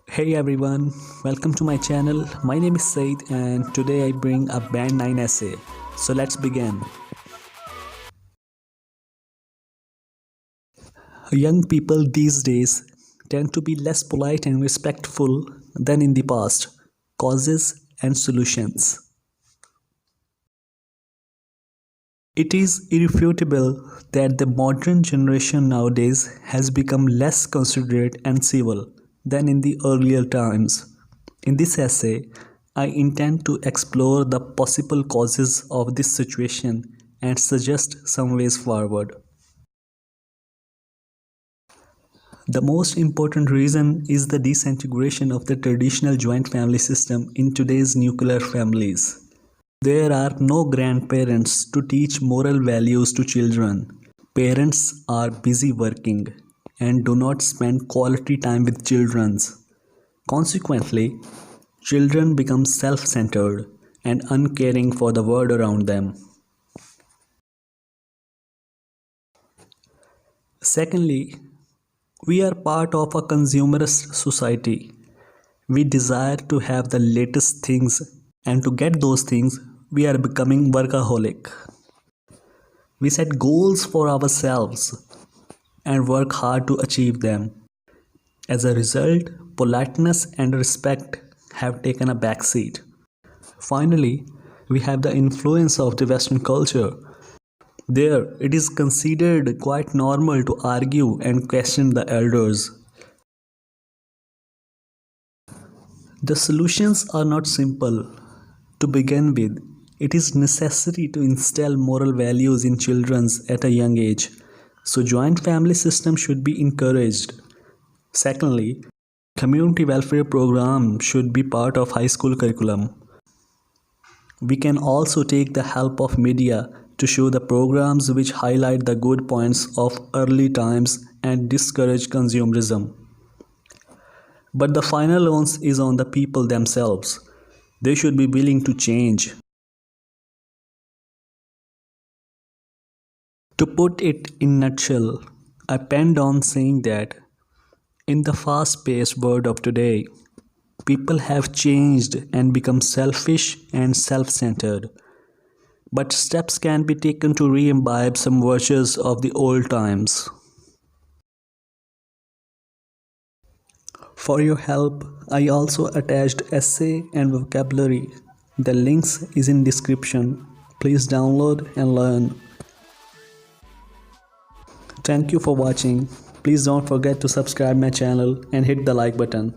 Hey everyone, welcome to my channel. My name is Said and today I bring a Band 9 essay. So let's begin. Young people these days tend to be less polite and respectful than in the past. Causes and solutions. It is irrefutable that the modern generation nowadays has become less considerate and civil than in the earlier times. In this essay, I intend to explore the possible causes of this situation and suggest some ways forward. The most important reason is the disintegration of the traditional joint family system in today's nuclear families. There are no grandparents to teach moral values to children. Parents are busy working and do not spend quality time with children. Consequently, children become self-centered and uncaring for the world around them. Secondly, we are part of a consumerist society. We desire to have the latest things, and to get those things, we are becoming workaholic. We set goals for ourselves and work hard to achieve them. As a result, politeness and respect have taken a backseat. Finally, we have the influence of the Western culture. There, it is considered quite normal to argue and question the elders. The solutions are not simple. To begin with, it is necessary to instill moral values in children at a young age. So joint family system should be encouraged. Secondly, community welfare program should be part of high school curriculum. We can also take the help of media to show the programs which highlight the good points of early times and discourage consumerism. But the final onus is on the people themselves. They should be willing to change. To put it in a nutshell, I penned on saying that in the fast-paced world of today, people have changed and become selfish and self-centered. But steps can be taken to re-imbibe some virtues of the old times. For your help, I also attached essay and vocabulary. The links is in description. Please download and learn. Thank you for watching. Please don't forget to subscribe my channel and hit the like button.